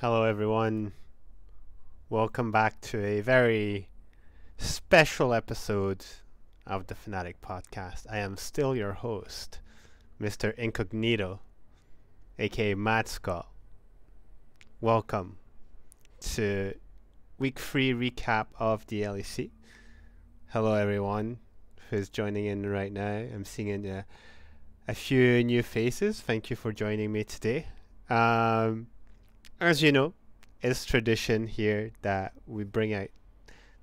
Hello, everyone. Welcome back to a very special episode of the Fnatic podcast. I am still your host, Mr. Incognito, aka Matt Scott. Welcome to week 3 recap of the LEC. Hello, everyone who's joining in right now. I'm seeing a few new faces. Thank you for joining me today. As you know, it's tradition here that we bring out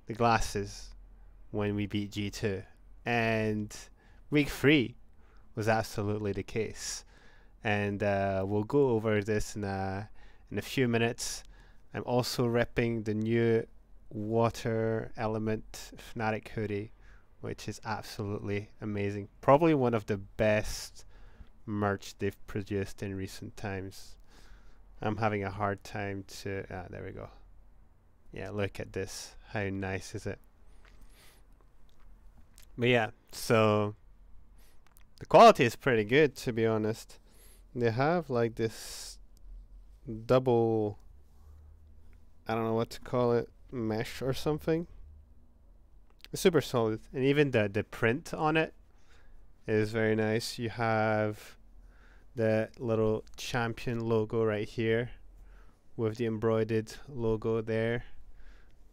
the glasses when we beat G2. And week 3 was absolutely the case. And we'll go over this in a few minutes. I'm also repping the new Water Element Fnatic hoodie, which is absolutely amazing. Probably one of the best merch they've produced in recent times. I'm having a hard time to... there we go. Yeah, look at this. How nice is it? But yeah, so the quality is pretty good, to be honest. They have like this double... I don't know what to call it. Mesh or something. It's super solid. And even the print on it is very nice. You have the little champion logo right here with the embroidered logo there.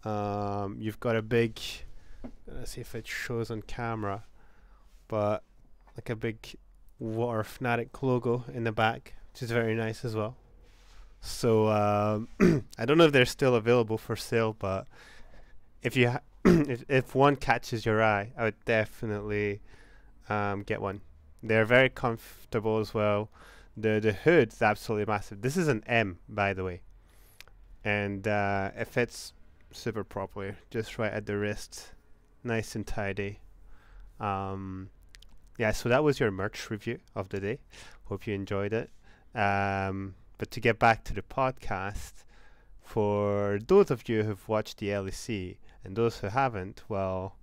You've got a big, let's see if it shows on camera, but like a big Water Fnatic logo in the back, which is very nice as well. So I don't know if they're still available for sale, but if you if one catches your eye, I would definitely get one. They're very comfortable as well. The hood's absolutely massive. This is an M, by the way, and it fits super properly, just right at the wrist, nice and tidy. Yeah, so that was your merch review of the day. Hope you enjoyed it. But to get back to the podcast, for those of you who've watched the LEC and those who haven't, well,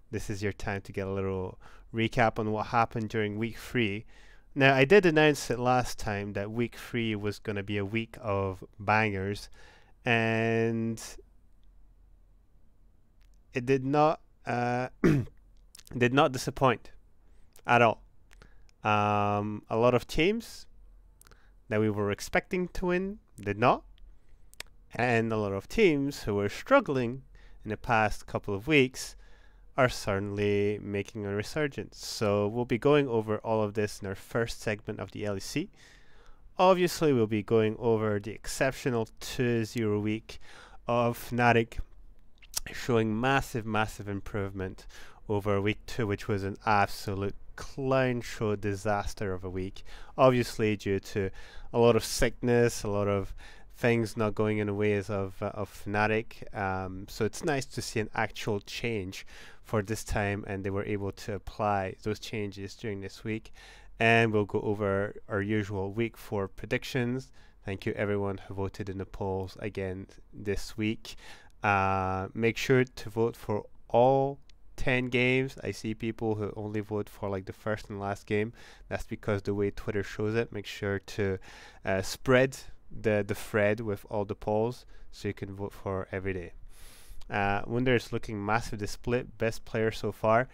this is your time to get a little recap on what happened during week 3. Now, I did announce it last time that week 3 was going to be a week of bangers, and it did not did not disappoint at all. A lot of teams that we were expecting to win did not, and a lot of teams who were struggling in the past couple of weeks are certainly making a resurgence. So we'll be going over all of this in our first segment of the LEC. Obviously, we'll be going over the exceptional 2-0 week of Fnatic, showing massive improvement over week 2, which was an absolute clown show disaster of a week. Obviously, due to a lot of sickness, a lot of things not going in the ways of Fnatic. So it's nice to see an actual change for this time, and they were able to apply those changes during this week. And we'll go over our usual week 4 predictions. Thank you everyone who voted in the polls again this week. Make sure to vote for all 10 games. I see people who only vote for like the first and last game. That's because the way Twitter shows it. Make sure to spread the thread with all the polls so you can vote for every day. Wunder is looking massive. The split best player so far.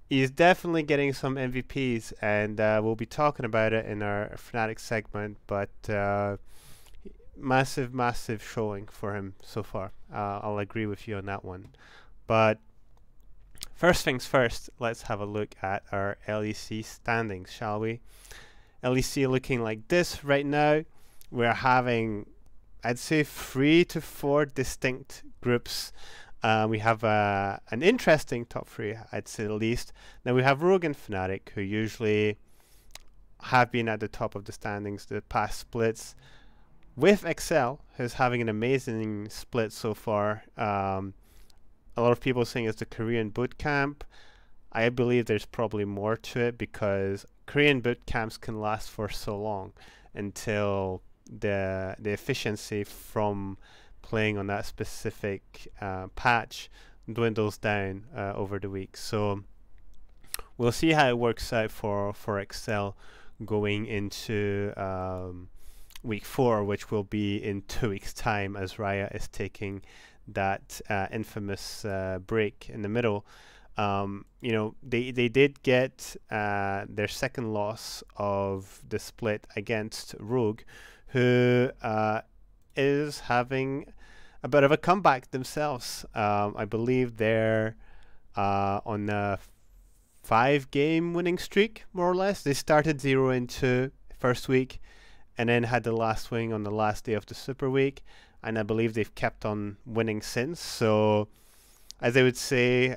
He's definitely getting some MVPs, and we'll be talking about it in our Fnatic segment, but massive showing for him so far. I'll agree with you on that one. But first things first, let's have a look at our LEC standings, shall we? LEC looking like this right now. We're having, I'd say, 3 to 4 distinct groups. We have an interesting top 3, I'd say the least. Now we have Rogue and Fnatic, who usually have been at the top of the standings the past splits, with Excel, who's having an amazing split so far. A lot of people saying it's the Korean boot camp. I believe there's probably more to it, because Korean boot camps can last for so long until the efficiency from playing on that specific patch dwindles down over the week. So we'll see how it works out for Excel going into week 4, which will be in 2 weeks' time, as Raya is taking that infamous break in the middle. They did get their second loss of the split against Rogue, who is having a bit of a comeback themselves. I believe they're on a 5-game winning streak, more or less. They started 0-2 first week, and then had the last win on the last day of the Super Week, and I believe they've kept on winning since. So, as I would say,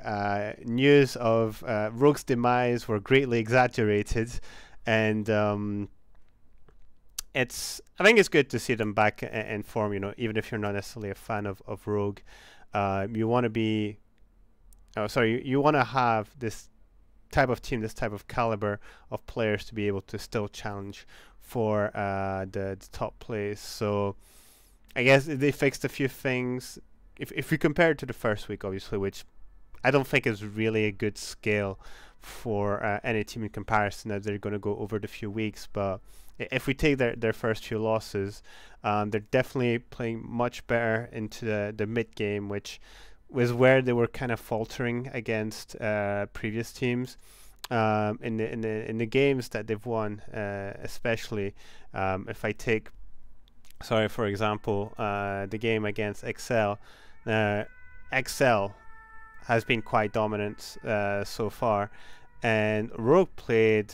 news of Rogue's demise were greatly exaggerated, and I think it's good to see them back in form. Even if you're not necessarily a fan of Rogue, you want to be. Oh, sorry, you want to have this type of team, this type of caliber of players to be able to still challenge for the top place. So I guess they fixed a few things. If we compare it to the first week, obviously, which I don't think is really a good scale for any team in comparison, as they're going to go over the few weeks. But if we take their first few losses, they're definitely playing much better into the mid game, which was where they were kind of faltering against previous teams. In the games that they've won, especially if I take, for example, the game against Excel. Excel has been quite dominant so far, and Rogue played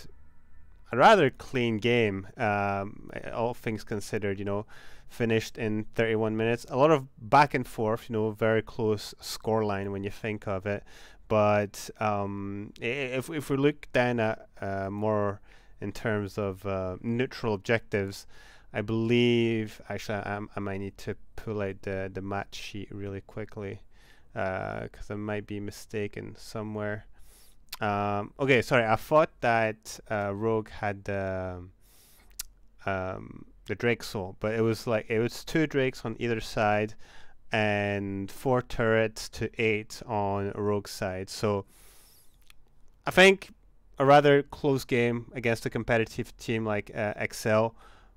a rather clean game, all things considered. Finished in 31 minutes. A lot of back and forth, very close scoreline when you think of it. But if we look then at more in terms of neutral objectives, I believe, actually, I might need to pull out the match sheet really quickly, because I might be mistaken somewhere. Okay, sorry, I thought that Rogue had the Drake Soul, but it was 2 Drakes on either side and 4 turrets to 8 on Rogue's side. So I think a rather close game against a competitive team like Excel,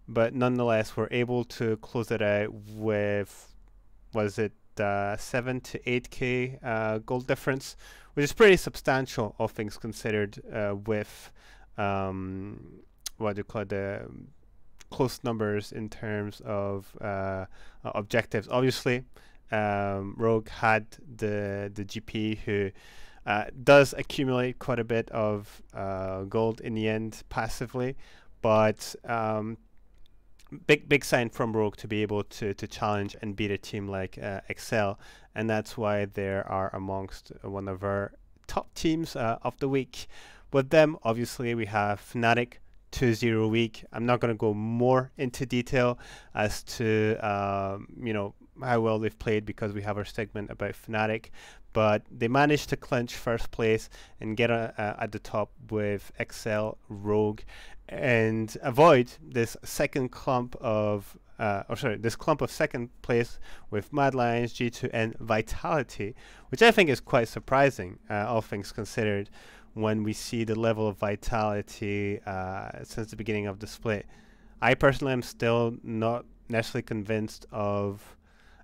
but nonetheless we're able to close it out with, was it 7 to 8k gold difference, which is pretty substantial, all things considered, with what do you call it, the close numbers in terms of objectives. Obviously, Rogue had the GP, who does accumulate quite a bit of gold in the end passively, but big sign from Rogue to be able to challenge and beat a team like Excel, and that's why they are amongst one of our top teams of the week. With them, obviously, we have Fnatic 2-0 week. I'm not going to go more into detail as to how well they've played, because we have our segment about Fnatic, but they managed to clinch first place and get at the top with Excel, Rogue, and avoid this second clump of this clump of second place with Mad Lions, G2, and Vitality, which I think is quite surprising, all things considered, when we see the level of Vitality since the beginning of the split. I personally am still not necessarily convinced of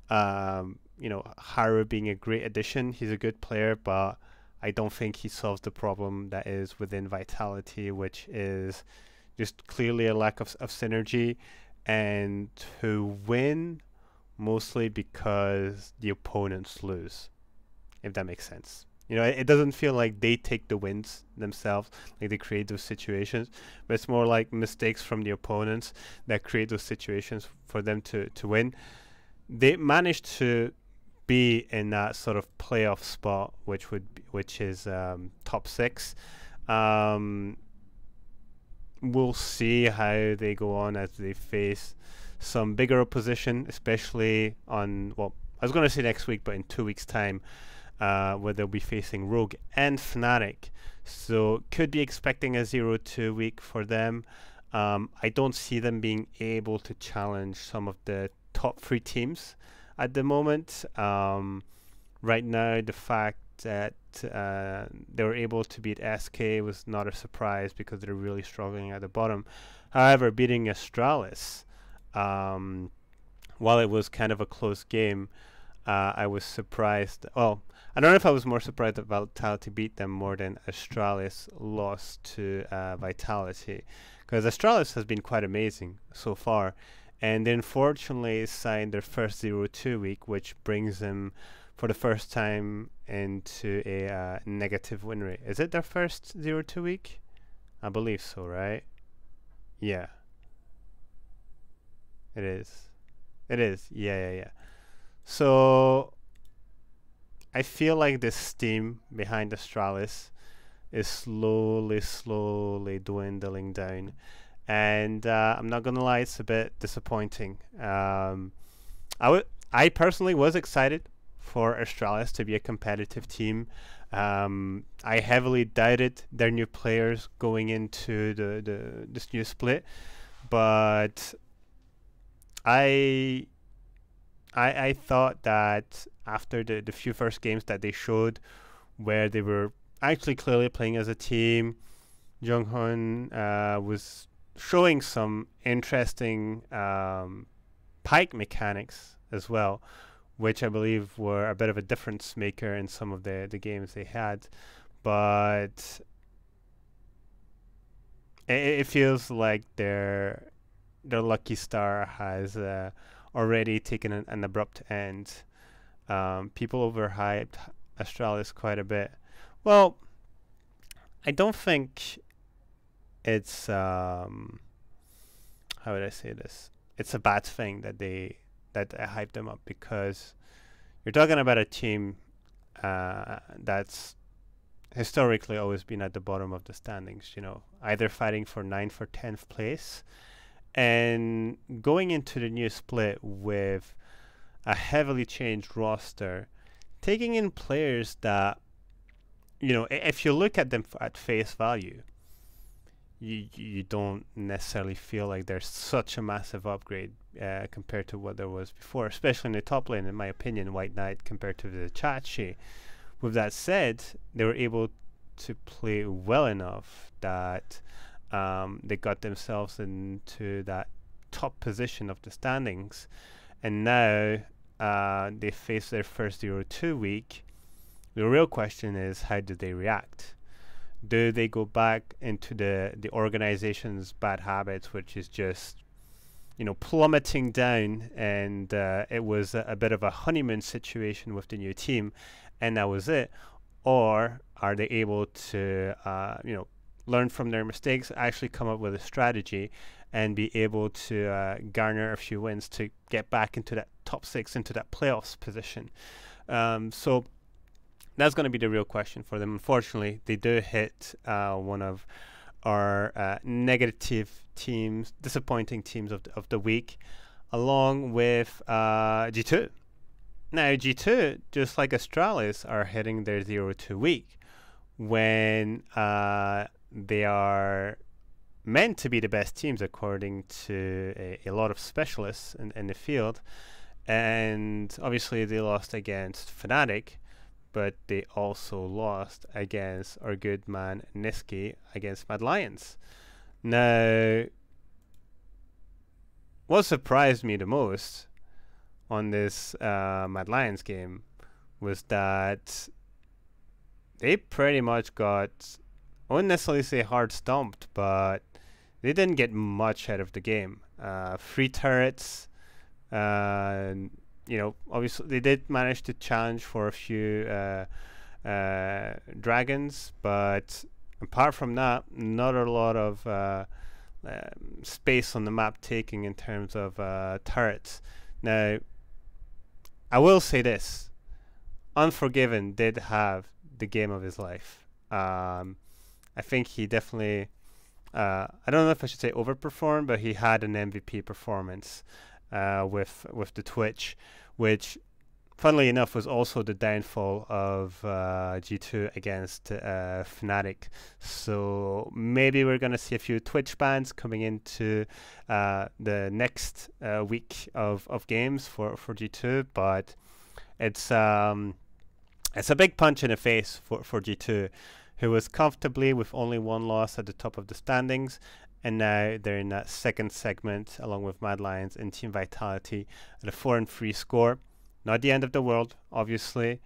Haru being a great addition. He's a good player, but I don't think he solves the problem that is within Vitality, which is just clearly a lack of synergy, and who win mostly because the opponents lose, if that makes sense. It doesn't feel like they take the wins themselves, like they create those situations, but it's more like mistakes from the opponents that create those situations for them to win. They managed to be in that sort of playoff spot, which is top 6. We'll see how they go on as they face some bigger opposition, especially on, well, I was going to say next week, but in 2 weeks' time, where they'll be facing Rogue and Fnatic. So could be expecting a 0-2 week for them. I don't see them being able to challenge some of the top 3 teams at the moment. Right now, the fact that they were able to beat SK was not a surprise, because they're really struggling at the bottom. However, beating Astralis um, while it was kind of a close game, I was surprised. Well, I don't know if I was more surprised that Vitality beat them more than Astralis lost to Vitality, because Astralis has been quite amazing so far, and they unfortunately signed their first 0-2 week, which brings them for the first time into a negative win rate. Is it their first 0-2 week? I believe so, right? Yeah, it is. It is. Yeah. So I feel like this team behind Astralis is slowly dwindling down, and I'm not gonna lie, it's a bit disappointing. I personally was excited for Astralis to be a competitive team. I heavily doubted their new players going into this new split, but I I thought that after the few first games that they showed, where they were actually clearly playing as a team, Junghoon was showing some interesting pike mechanics as well, which I believe were a bit of a difference maker in some of the games they had. But it feels like their lucky star has already taken an abrupt end. People overhyped Astralis quite a bit. Well, I don't think it's how would I say this? It's a bad thing that I hyped them up, because you're talking about a team that's historically always been at the bottom of the standings. You know, either fighting for 9th or 10th place, and going into the new split with a heavily changed roster, taking in players that, you know, if you look at them at face value, you don't necessarily feel like there's such a massive upgrade compared to what there was before, especially in the top lane, in my opinion, White Knight compared to the Chachi. With that said, they were able to play well enough that they got themselves into that top position of the standings, and now they face their first 0-2 week. The real question is, how do they react? Do they go back into the organization's bad habits, which is just, you know, plummeting down, and it was a bit of a honeymoon situation with the new team, and that was it? Or are they able to, you know, learn from their mistakes, actually come up with a strategy, and be able to garner a few wins to get back into that top 6, into that playoffs position? So that's going to be the real question for them. Unfortunately, they do hit one of our negative teams, disappointing teams of the week, along with G2. Now, G2, just like Astralis, are hitting their 0-2 week when they are meant to be the best teams according to a lot of specialists in the field. And obviously, they lost against Fnatic, but they also lost against our good man Nisqy against Mad Lions. Now, what surprised me the most on this Mad Lions game was that they pretty much got, I wouldn't necessarily say hard stomped, but they didn't get much out of the game. 3 turrets, you know, obviously they did manage to challenge for a few dragons, but apart from that, not a lot of space on the map taking in terms of turrets. Now, I will say this: Unforgiven did have the game of his life. I think he definitely, I don't know if I should say overperformed, but he had an MVP performance with the Twitch, which, funnily enough, was also the downfall of G2 against Fnatic. So maybe we're going to see a few Twitch bans coming into the next week of games for G2, but it's a big punch in the face for G2, who was comfortably with only one loss at the top of the standings, and now they're in that second segment along with Mad Lions and Team Vitality at a 4-3 score. Not the end of the world, obviously,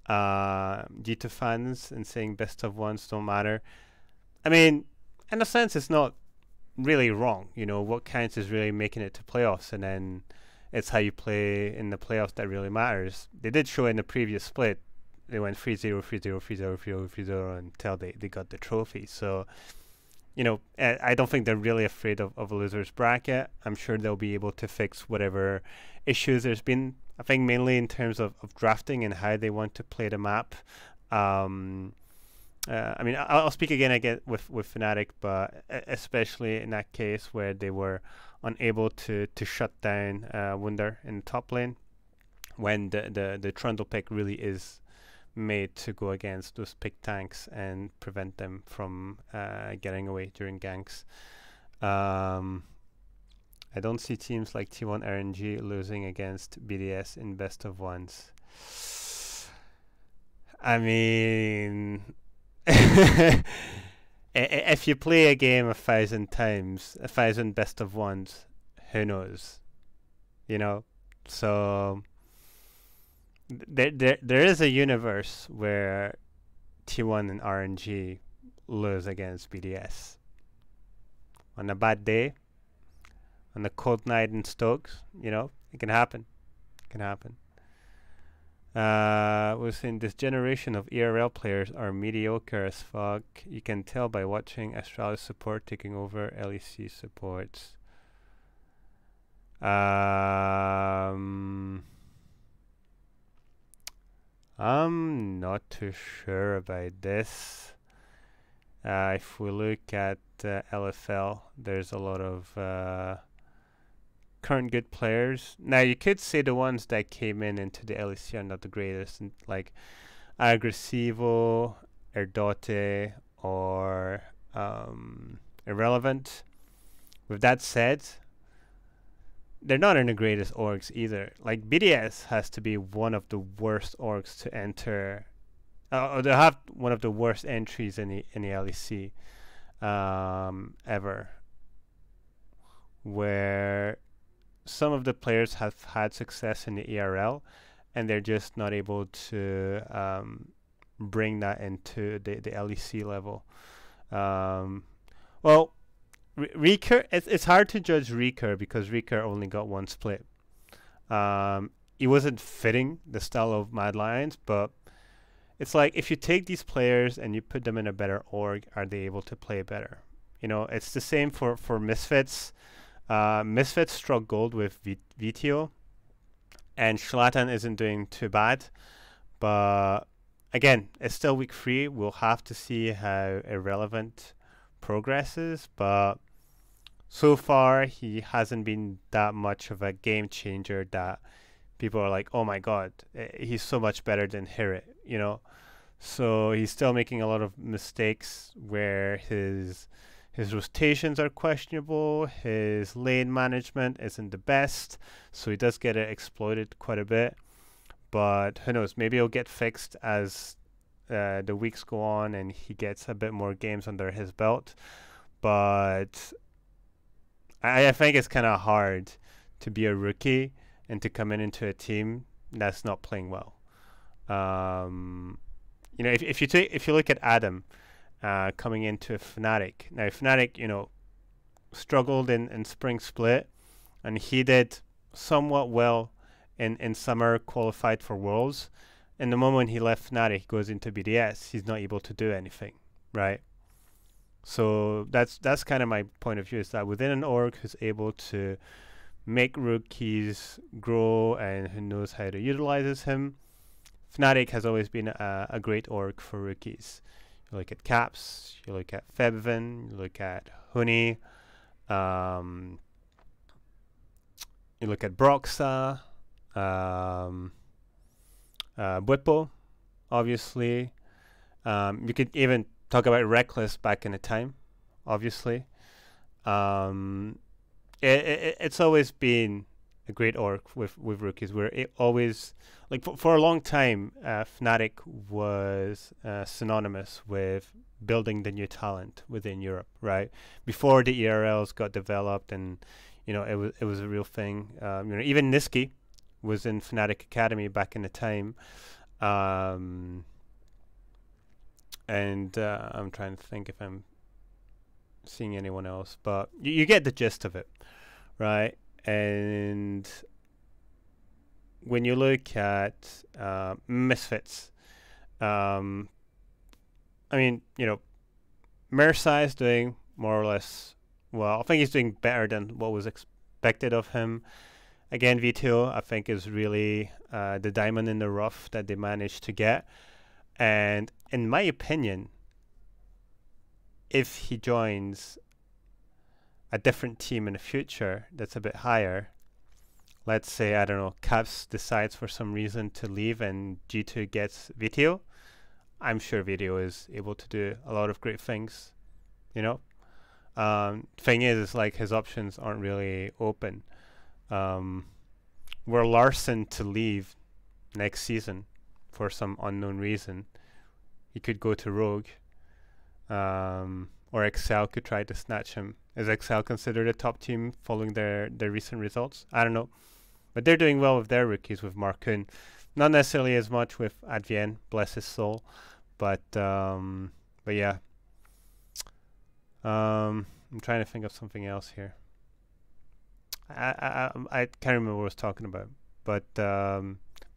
due to fans and saying best of ones don't matter. I mean, in a sense, it's not really wrong. You know, what counts is really making it to playoffs, and then it's how you play in the playoffs that really matters. They did show in the previous split. They went 3-0, 3-0, 3-0, 3-0, 3-0 until they got the trophy. So, you know, I don't think they're really afraid of a loser's bracket. I'm sure they'll be able to fix whatever issues there's been. I think mainly in terms of drafting and how they want to play the map. I mean, I'll speak again with Fnatic, but especially in that case where they were unable to shut down Wunder in the top lane, when the Trundle pick really is made to go against those pick tanks and prevent them from getting away during ganks. I don't see teams like T1 RNG losing against BDS in best of ones. I mean, if you play a game 1,000 times, 1,000 best of ones, who knows? You know, so there is a universe where T1 and RNG lose against BDS. On a bad day, on a cold night in Stokes, you know, it can happen. It can happen. We're saying this generation of ERL players are mediocre as fuck. You can tell by watching Astralis support taking over LEC supports. I'm not too sure about this. If we look at LFL, there's a lot of current good players. Now you could say the ones that came into the LEC are not the greatest, like Aggressivo, Erdote, or Irrelevant. With that said, they're not in the greatest orgs either. Like BDS has to be one of the worst orgs to enter, or they have one of the worst entries in the LEC ever, where some of the players have had success in the ERL, and they're just not able to bring that into the LEC level. Well, Recur, it's hard to judge Recur because Recur only got one split. It wasn't fitting the style of Mad Lions, but it's like if you take these players and you put them in a better org, are they able to play better? You know, it's the same for Misfits. Misfits struck gold with Vitio, and Schlatan isn't doing too bad, but again, it's still week 3. We'll have to see how Irrelevant progresses, but so far he hasn't been that much of a game changer that people are like, oh my god, he's so much better than Hirit, you know. So he's still making a lot of mistakes where his rotations are questionable, his lane management isn't the best, so he does get it exploited quite a bit. But who knows, maybe it'll get fixed as the weeks go on and he gets a bit more games under his belt. But I think it's kind of hard to be a rookie and to come into a team that's not playing well. You know, if you look at Adam coming into Fnatic. Now Fnatic, you know, struggled in spring split, and he did somewhat well in summer, qualified for Worlds. And the moment he left Fnatic, he goes into BDS, he's not able to do anything, right? So that's kind of my point of view, is that within an org who's able to make rookies grow and who knows how to utilize him, Fnatic has always been a great org for rookies. You look at Caps, you look at Febvin, you look at Huni, you look at Broxa, Bwipo, obviously. You could even talk about Reckless back in the time, obviously. It's always been a great org with rookies. We're always like for a long time, Fnatic was synonymous with building the new talent within Europe, right? Before the ERLs got developed, and it was a real thing. Even Nisqy was in Fnatic Academy back in the time, and I'm trying to think if I'm seeing anyone else, but you get the gist of it, right? And when you look at Misfits, Mersai is doing more or less well. I think he's doing better than what was expected of him. Again, Vito, I think, is really the diamond in the rough that they managed to get. And in my opinion, if he joins a different team in the future that's a bit higher, let's say, I don't know, Caps decides for some reason to leave and G2 gets Vito, I'm sure Vito is able to do a lot of great things, Thing is like his options aren't really open. Were Larson to leave next season for some unknown reason, he could go to Rogue, or Excel could try to snatch him. Is Excel considered a top team following their recent results? I don't know. But they're doing well with their rookies, with Markun. Not necessarily as much with Advien, bless his soul. But yeah. I'm trying to think of something else here. I can't remember what I was talking about. But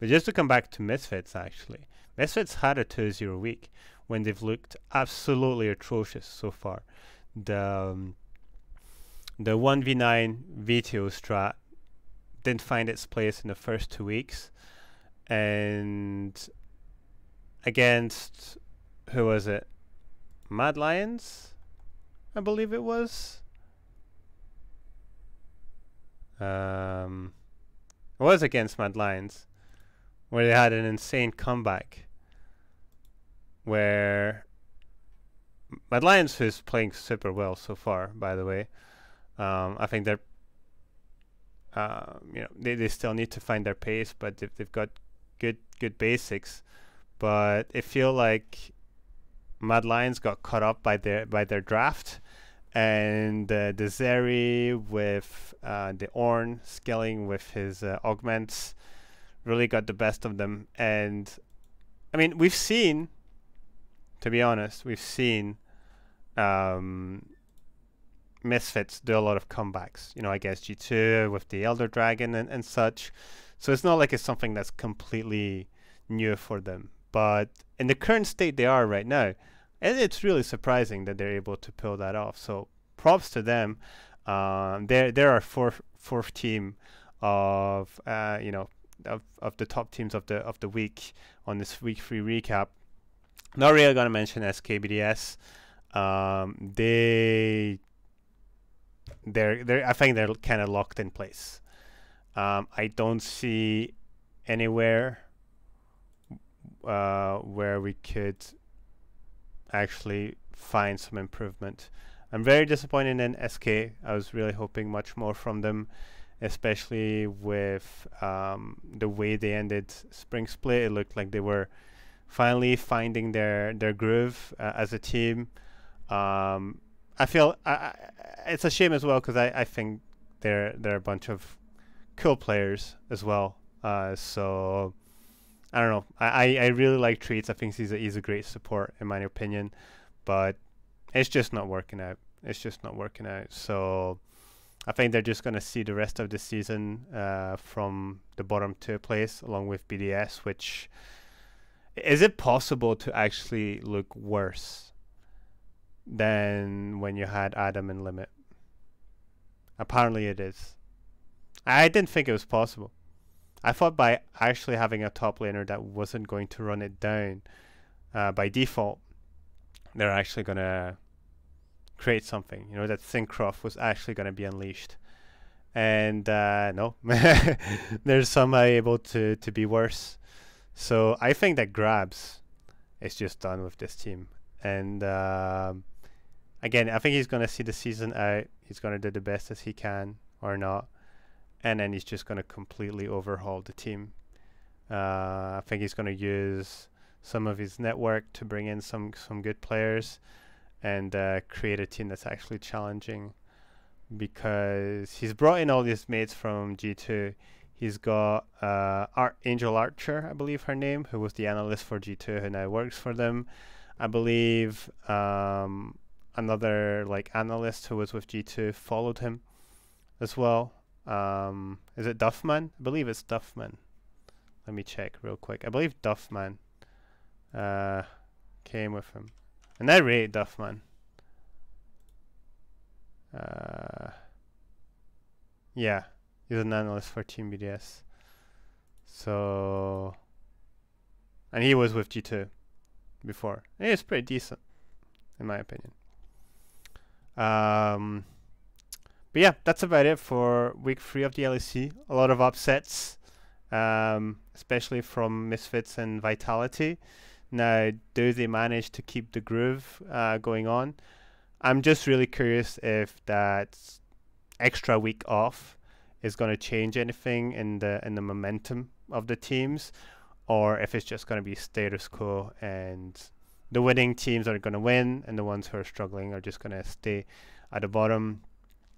just to come back to Misfits, actually. Misfits had a 2-0 week when they've looked absolutely atrocious so far. The 1v9 VTO strat didn't find its place in the first 2 weeks, and against, who was it? Mad Lions, I believe it was. It was against Mad Lions, where they had an insane comeback, where Mad Lions is playing super well so far, by the way. I think they're they still need to find their pace, but they've got good basics. But I feel like Mad Lions got caught up by their draft, and the Zeri with the Ornn scaling with his augments really got the best of them. And I mean, we've seen, to be honest, Misfits do a lot of comebacks, against G2 with the Elder Dragon and such. So it's not like it's something that's completely new for them. But in the current state they are right now, it's really surprising that they're able to pull that off. So props to them. They're our fourth team of of the top teams of the week on this week 3 recap. Not really gonna mention SKBDS. I think they're kind of locked in place. I don't see anywhere where we could actually find some improvement. I'm very disappointed in SK. I was really hoping much more from them, especially with the way they ended Spring Split. It looked like they were finally finding their groove as a team. I feel it's a shame as well, because I think they're a bunch of cool players as well. So I don't know. I really like Treats. I think he's a great support in my opinion, but it's just not working out. So I think they're just gonna see the rest of the season from the bottom 2 place along with BDS. Which, is it possible to actually look worse than when you had Adam and Limit? Apparently it is. I didn't think it was possible. I thought by actually having a top laner that wasn't going to run it down by default, they're actually going to create something, that Syncroft was actually going to be unleashed. And no, they're somehow able to be worse. So I think that Grabs is just done with this team. And again, I think he's going to see the season out. He's going to do the best as he can, or not. and then he's just going to completely overhaul the team. I think he's going to use some of his network to bring in some good players and create a team that's actually challenging, because he's brought in all these mates from G2. He's got Angel Archer, I believe her name, who was the analyst for G2, who now works for them. I believe another like analyst who was with G2 followed him as well. Is it Duffman? I believe it's Duffman. Let me check real quick. I believe Duffman came with him, and I rate Duffman. Yeah, he's an analyst for Team BDS. So, and he was with G2 before. And he was pretty decent, in my opinion. But yeah, that's about it for week 3 of the LEC. A lot of upsets, especially from Misfits and Vitality. Now, do they manage to keep the groove going on? I'm just really curious if that extra week off is going to change anything in the momentum of the teams, or if it's just going to be status quo and the winning teams are going to win and the ones who are struggling are just going to stay at the bottom.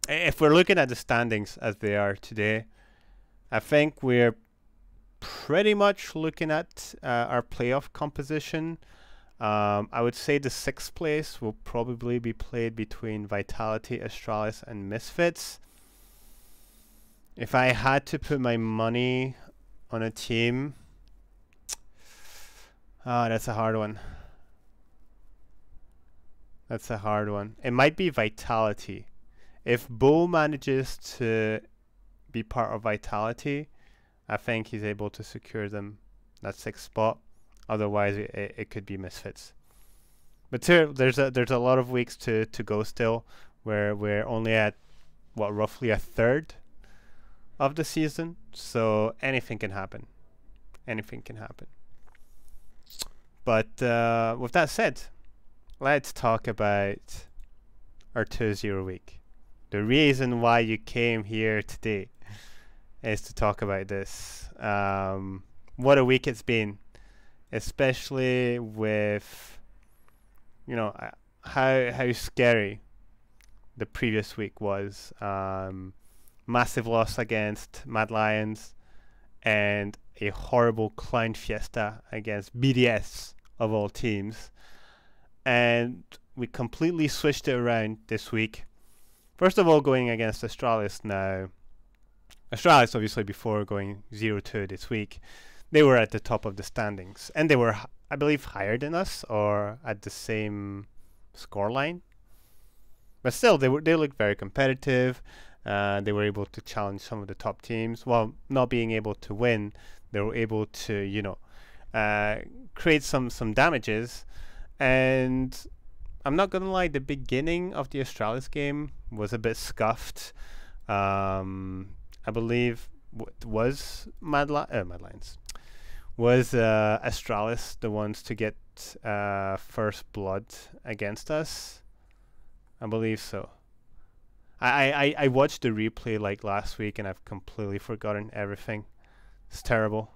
If we're looking at the standings as they are today, I think we're pretty much looking at our playoff composition. I would say the 6th place will probably be played between Vitality, Astralis, and Misfits. If I had to put my money on a team, that's a hard one. That's a hard one. It might be Vitality. If Bo manages to be part of Vitality, I think he's able to secure them that 6th spot. Otherwise, it could be Misfits. But there's a lot of weeks to go still, where we're only at roughly a third of the season. So anything can happen. Anything can happen. But with that said, let's talk about our 2-0 week. The reason why you came here today is to talk about this. What a week it's been, especially with, you know, how scary the previous week was. Massive loss against Mad Lions and a horrible Clown Fiesta against BDS of all teams. And we completely switched it around this week. First of all, going against Astralis now. Astralis, obviously, before going 0-2 this week, they were at the top of the standings. And they were, I believe, higher than us or at the same scoreline. But still, they looked very competitive. They were able to challenge some of the top teams. While not being able to win, they were able to, you know, create some damages. And I'm not gonna lie, the beginning of the Astralis game was a bit scuffed. I believe was Mad Lions. Was Astralis the ones to get first blood against us? I believe so. I watched the replay like last week and I've completely forgotten everything. It's terrible.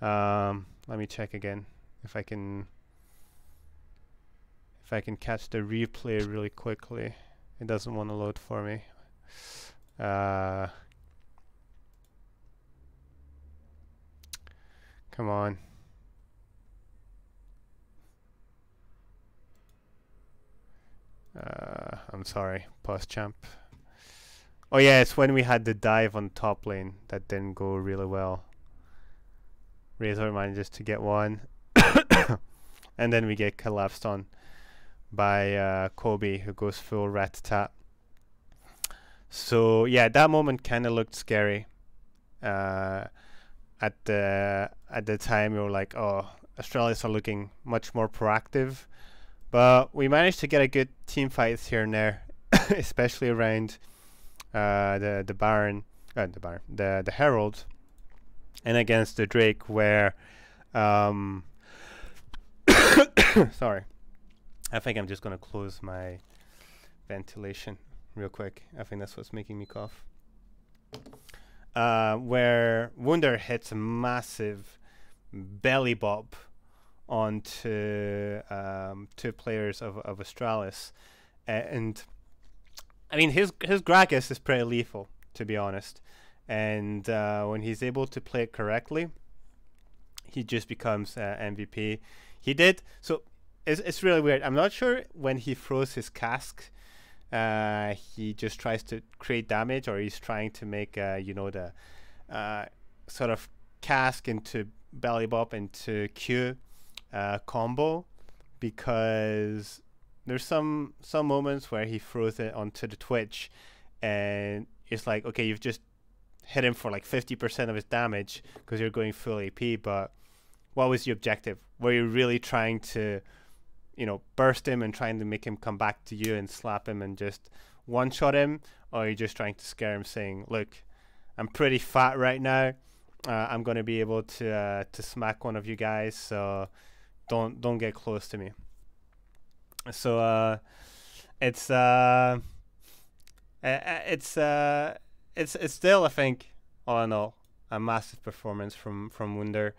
Let me check again if I can catch the replay really quickly. It doesn't want to load for me. Come on. I'm sorry, PostChamp. Oh yeah, it's when we had the dive on top lane that didn't go really well. Razor manages to get one. And then we get collapsed on by Kobe, who goes full rat-tat. So yeah, that moment kind of looked scary. At the time, we were like, oh, Astralis are looking much more proactive. But we managed to get a good team fights here and there, especially around the Herald, and against the Drake, where sorry, I think I'm just gonna close my ventilation real quick. I think that's what's making me cough. where Wunder hits a massive belly bop onto two players of Astralis, and I mean his Gragas is pretty lethal, to be honest, and when he's able to play it correctly, he just becomes MVP. He did so. It's really weird. I'm not sure when he throws his cask. He just tries to create damage, or he's trying to make the sort of cask into belly bop into Q combo, because there's some moments where he throws it onto the Twitch, and it's like, okay, you've just hit him for like 50% of his damage because you're going full AP, but what was the objective? Were you really trying to burst him and trying to make him come back to you and slap him and just one-shot him? Or are you just trying to scare him, saying, look, I'm pretty fat right now, I'm going to be able to smack one of you guys, so don't get close to me. So it's still, I think, all in all, a massive performance from Wunder.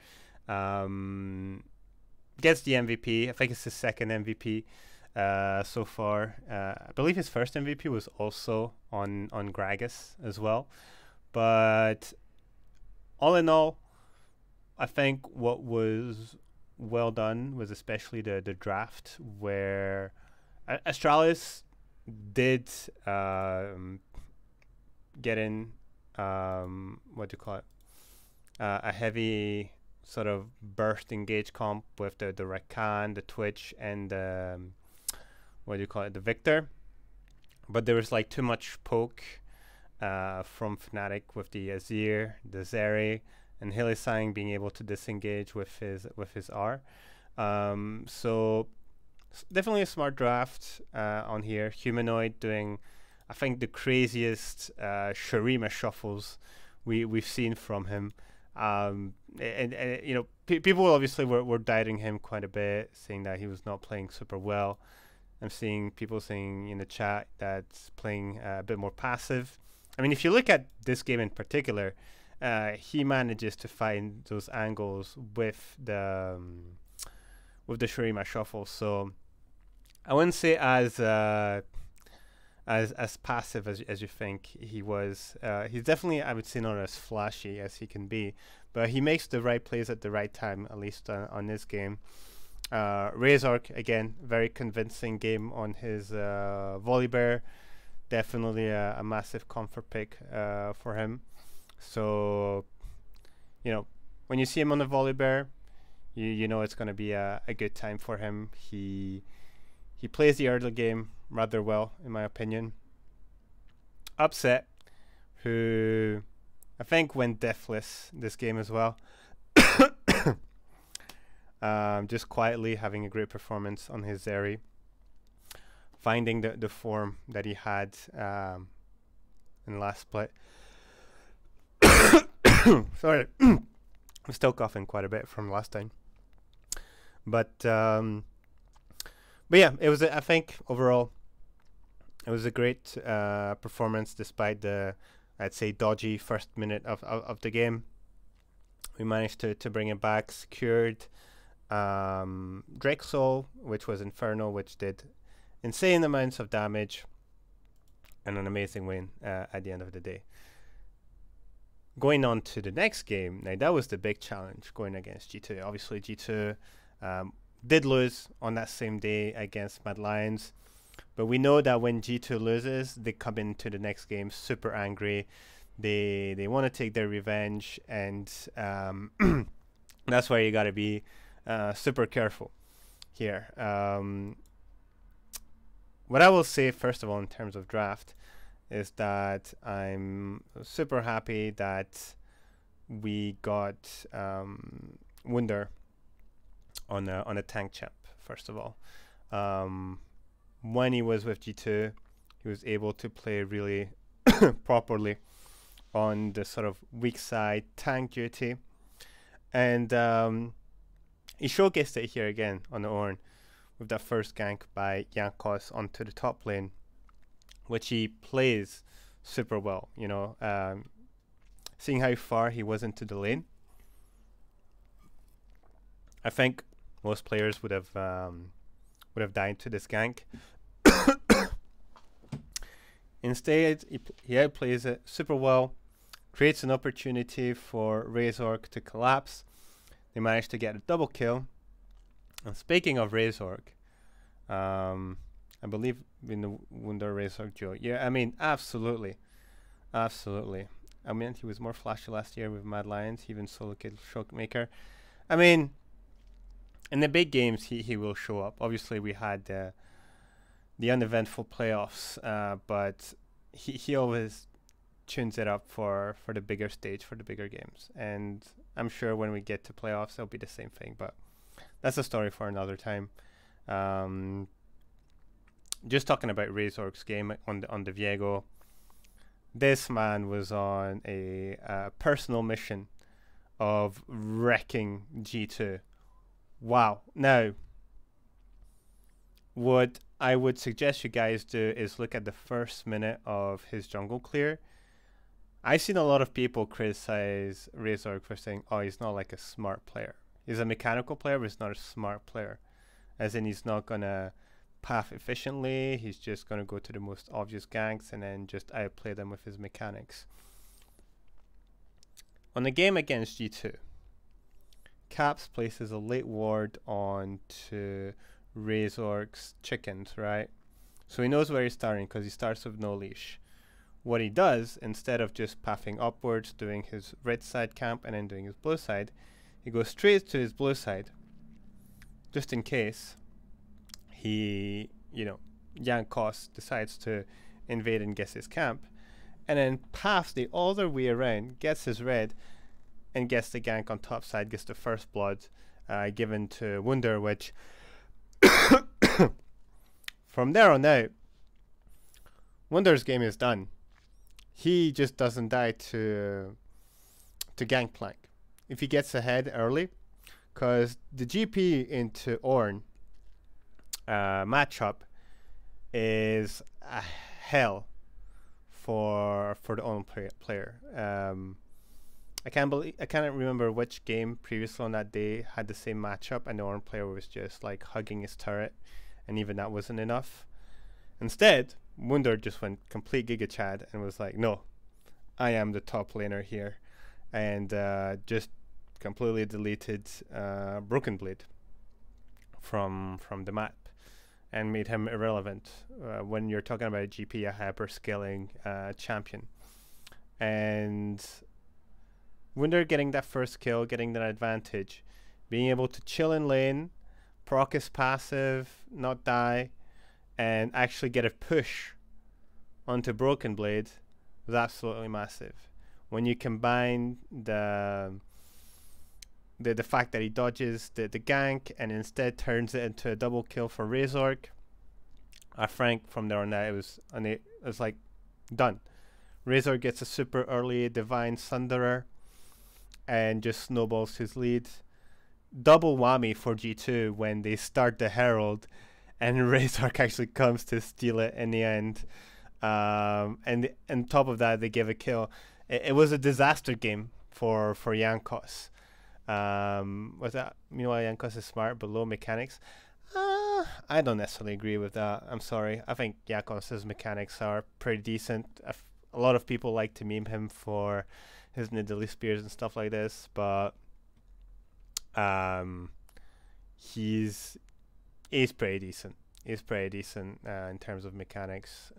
Gets the MVP. I think it's his second MVP so far. I believe his first MVP was also on Gragas as well. But all in all, I think what was well done was especially the draft, where Astralis did get in, what do you call it, a heavy sort of burst engage comp with the Rakan, the Twitch, and what do you call it, the Victor. But there was like too much poke from Fnatic with the Azir, the Zeri, and Hylissang being able to disengage with his R. So definitely a smart draft on here. Humanoid doing, I think, the craziest Shurima shuffles we've seen from him. And people obviously were dieting him quite a bit, saying that he was not playing super well. I'm seeing people saying in the chat that's playing a bit more passive. I mean, if you look at this game in particular, he manages to find those angles with the Shurima shuffle. So I wouldn't say as passive as you think he was. He's definitely, I would say, not as flashy as he can be, but he makes the right plays at the right time, at least on this game. Razork, again, very convincing game on his Volibear. Definitely a massive comfort pick for him. So, when you see him on the Volibear, you know it's going to be a good time for him. He plays the early game rather well, in my opinion. Upset, who I think went deathless this game as well. Just quietly having a great performance on his Zeri, finding the form that he had in the last split. Sorry, I'm still coughing quite a bit from last time. But yeah, it was, I think, overall, it was a great performance despite the, I'd say, dodgy first minute of the game. We managed to bring it back, secured Drake Soul, which was Inferno, which did insane amounts of damage, and an amazing win at the end of the day. Going on to the next game, now that was the big challenge, going against G2. Obviously, G2 did lose on that same day against Mad Lions, but we know that when G2 loses, they come into the next game super angry. They want to take their revenge, and that's why you got to be super careful here. What I will say, first of all, in terms of draft, is that I'm super happy that we got Wunder on a tank champ, first of all. When he was with G2, he was able to play really properly on the sort of weak side tank duty, and he showcased it here again on the Ornn with that first gank by Jankos onto the top lane, which he plays super well. seeing how far he was into the lane. I think most players would have died to this gank. Instead, he outplays it super well, creates an opportunity for Razork to collapse. They managed to get a double kill. And speaking of Razork, I believe in the Wunder Razork duo. Yeah, I mean, absolutely. Absolutely. I mean, he was more flashy last year with Mad Lions, even solo killed Shokemaker. I mean, in the big games, he will show up. Obviously, we had the uneventful playoffs, but he always tunes it up for the bigger stage, for the bigger games. And I'm sure when we get to playoffs, it'll be the same thing. But that's a story for another time. Just talking about Razork's game on the Viego. This man was on a personal mission of wrecking G2. Wow. Now, what I would suggest you guys do is look at the first minute of his jungle clear. I've seen a lot of people criticize Razork for saying, oh, he's not like a smart player. He's a mechanical player, but he's not a smart player. As in, he's not going to path efficiently. He's just going to go to the most obvious ganks and then just outplay them with his mechanics. On the game against G2, Caps places a late ward onto Razork's chickens, right? So he knows where he's starting because he starts with no leash. What he does, instead of just pathing upwards, doing his red side camp and then doing his blue side, he goes straight to his blue side, just in case he, Jankos decides to invade and gets his camp, and then paths the other way around, gets his red, and gets the gank on top side, gets the first blood given to Wunder, which from there on out, Wunder's game is done. He just doesn't die to Gangplank. If he gets ahead early, because the GP into Ornn matchup is a hell for the Ornn player. I can't remember which game previously on that day had the same matchup, and the Ornn player was just like hugging his turret, and even that wasn't enough. Instead, Wunder just went complete Giga Chad and was like, no, I am the top laner here, and just completely deleted Broken Blade from the map and made him irrelevant when you're talking about a GP, a hyper scaling champion. And Wunder getting that first kill, getting that advantage, being able to chill in lane, proc his passive, not die, and actually get a push onto Broken Blade was absolutely massive. When you combine the fact that he dodges the gank and instead turns it into a double kill for Razork, I think from there on out it was like done. Razork gets a super early Divine Sunderer and just snowballs his lead. Double whammy for G2 when they start the Herald and Razork actually comes to steal it in the end. And on top of that, they give a kill. It was a disaster game for Jankos. Was that, Jankos is smart but low mechanics? I don't necessarily agree with that. I'm sorry. I think Jankos' mechanics are pretty decent. A lot of people like to meme him for his Nidalee spears and stuff like this, but he's pretty decent. He's pretty decent in terms of mechanics.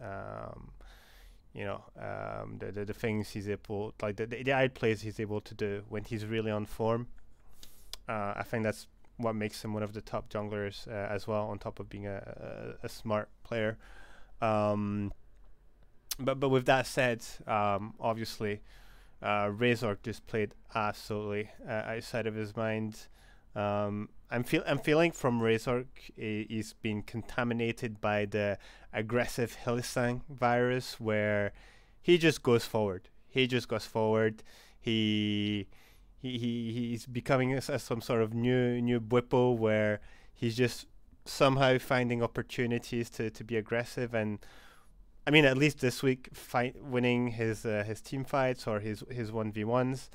The things he's able, like the outplays he's able to do when he's really on form. I think that's what makes him one of the top junglers as well, on top of being a smart player. But with that said, obviously, Razork just played absolutely outside of his mind. I'm feeling from Razork, he's been contaminated by the aggressive Hylissang virus, where he just goes forward. He's becoming some sort of new Bwipo, where he's just somehow finding opportunities to be aggressive, and I mean, at least this week, winning his team fights or his 1v1s,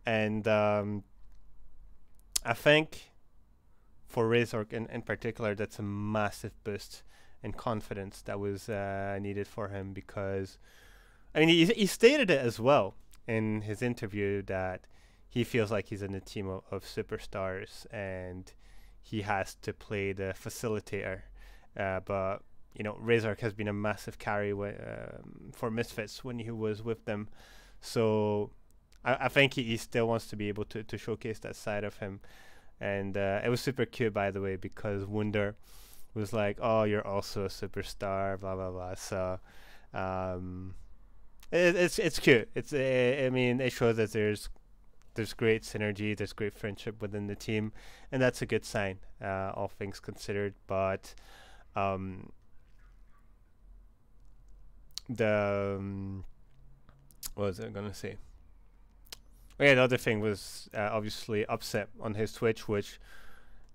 and I think for Razork in particular, that's a massive boost in confidence that was needed for him, because I mean he stated it as well in his interview that he feels like he's in a team of superstars and he has to play the facilitator, but you know, Razork has been a massive carry for Misfits when he was with them. So I think he still wants to be able to showcase that side of him. And it was super cute, by the way, because Wunder was like, "Oh, you're also a superstar," blah blah blah. So it's cute. I mean, it shows that there's great synergy, there's great friendship within the team, and that's a good sign, all things considered. But what was I gonna say? Oh, yeah, the other thing was obviously Upset on his Twitch, which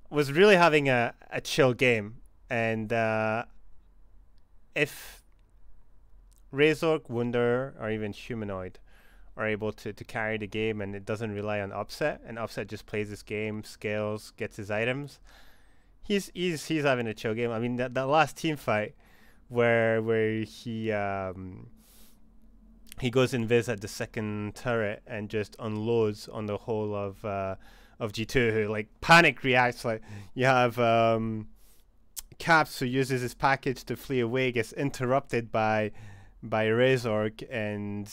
was really having a chill game. And if Razork, Wunder, or even Humanoid are able to carry the game and it doesn't rely on Upset, and Upset just plays his game, scales, gets his items, he's having a chill game. I mean, that last team fight where he goes invis at the second turret and just unloads on the whole of G2, who like panic reacts. Like, you have Caps, who uses his package to flee away, gets interrupted by Razork, and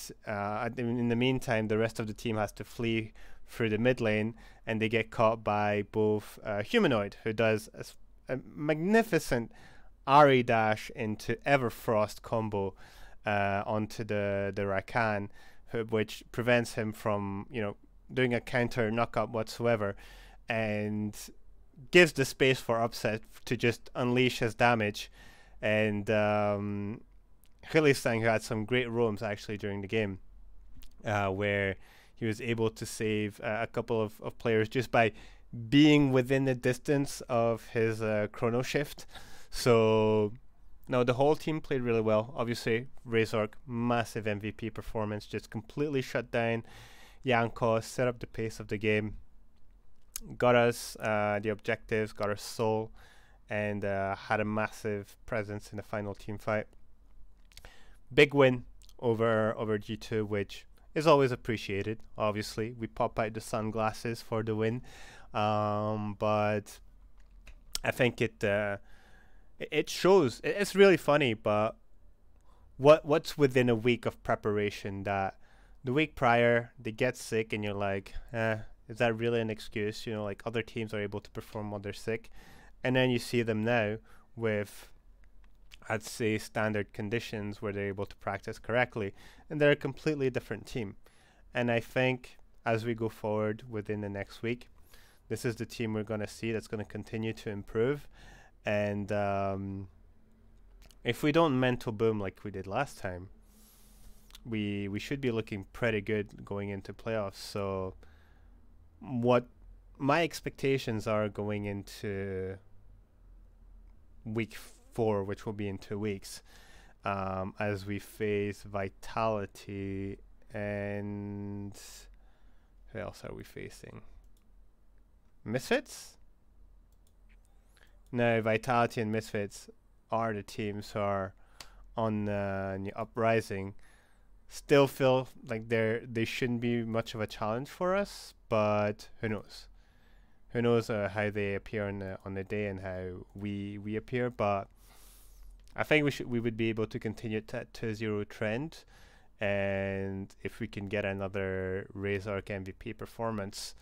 in the meantime the rest of the team has to flee through the mid lane, and they get caught by both Humanoid, who does a magnificent Ari dash into Everfrost combo onto the Rakan, which prevents him from, you know, doing a counter knockup whatsoever, and gives the space for Upset to just unleash his damage. And Hylissang, who had some great roams actually during the game, where he was able to save a couple of players just by being within the distance of his chrono shift. So no, the whole team played really well. Obviously, Razork, massive MVP performance, just completely shut down Jankos, set up the pace of the game, got us the objectives, got us soul, and had a massive presence in the final team fight. Big win over G2, which is always appreciated. Obviously, we pop out the sunglasses for the win, but I think it shows. It's really funny, but what's within a week of preparation, that the week prior they get sick and you're like, is that really an excuse? You know, like, other teams are able to perform while they're sick, and then you see them now with, I'd say, standard conditions where they're able to practice correctly, and they're a completely different team. And I think as we go forward within the next week, this is the team we're going to see that's going to continue to improve. And if we don't mental boom like we did last time, we should be looking pretty good going into playoffs. So what my expectations are going into week 4, which will be in 2 weeks, as we face Vitality, and who else are we facing? Misfits? No, Vitality and Misfits are the teams who are on the uprising. Still feel like they shouldn't be much of a challenge for us, but who knows? Who knows how they appear on the day and how we appear? But I think we would be able to continue that 2-0 trend, and if we can get another Razork MVP performance,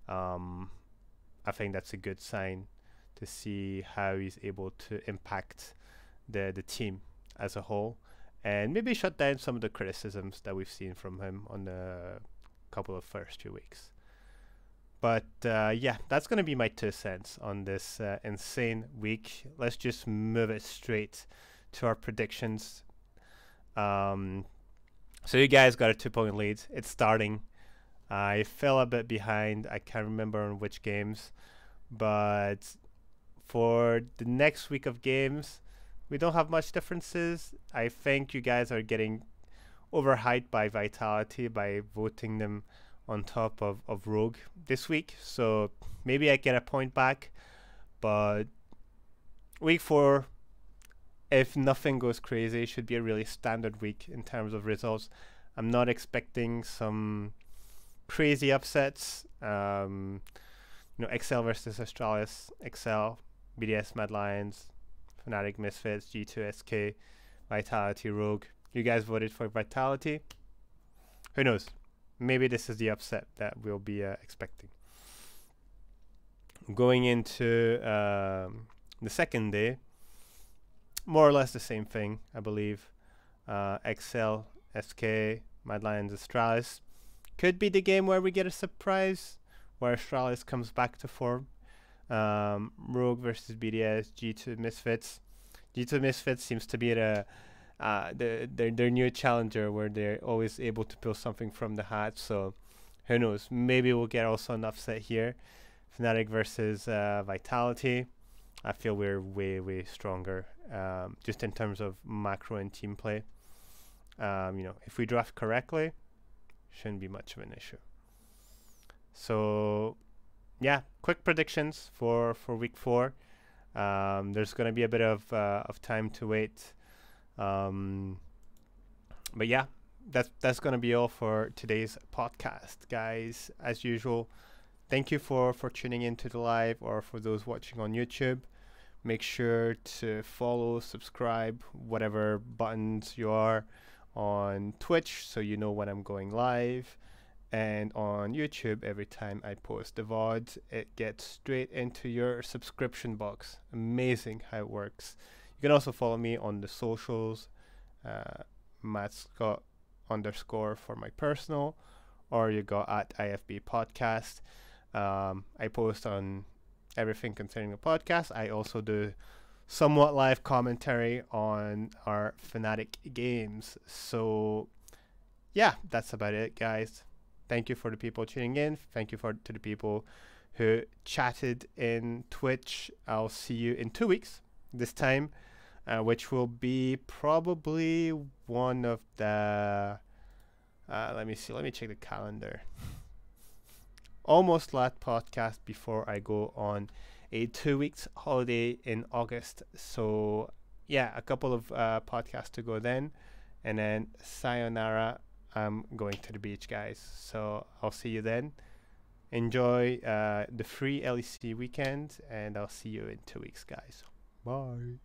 I think that's a good sign to see how he's able to impact the team as a whole, and maybe shut down some of the criticisms that we've seen from him on the couple of first 2 weeks. But yeah, that's going to be my 2 cents on this insane week. Let's just move it straight to our predictions. So you guys got a 2-point lead. It's starting. I fell a bit behind. I can't remember on which games, but for the next week of games, we don't have much differences. I think you guys are getting overhyped by Vitality by voting them on top of Rogue this week. So maybe I get a point back. But week 4, if nothing goes crazy, should be a really standard week in terms of results. I'm not expecting some crazy upsets. Excel versus Astralis, Excel, BDS Mad Lions, Fnatic Misfits, G2SK, Vitality Rogue. You guys voted for Vitality. Who knows? Maybe this is the upset that we'll be expecting. Going into the second day, more or less the same thing, I believe. Excel, SK, Mad Lions, Astralis. Could be the game where we get a surprise, where Astralis comes back to form. Rogue versus BDS, G2 Misfits. G2 Misfits seems to be their new challenger, where they're always able to pull something from the hat. So who knows? Maybe we'll get also an upset here. Fnatic versus Vitality. I feel we're way stronger, just in terms of macro and team play. If we draft correctly, shouldn't be much of an issue. So yeah, quick predictions for week 4. There's gonna be a bit of time to wait. But yeah, that's gonna be all for today's podcast, guys. As usual, thank you for tuning into the live, or for those watching on YouTube. Make sure to follow, subscribe, whatever buttons you are on Twitch, so you know when I'm going live. And on YouTube, every time I post the VOD, it gets straight into your subscription box. Amazing how it works. You can also follow me on the socials, MattScott_ for my personal, or you go at IFB Podcast. I post on everything concerning the podcast. I also do somewhat live commentary on our Fnatic games. So yeah, that's about it, guys. Thank you for the people tuning in. Thank you to the people who chatted in Twitch. I'll see you in 2 weeks this time, which will be probably one of the let me check the calendar. Almost last podcast before I go on a 2 weeks holiday in August. So yeah, a couple of podcasts to go then, and then sayonara. I'm going to the beach, guys. So I'll see you then. Enjoy the free LEC weekend, and I'll see you in 2 weeks, guys. Bye.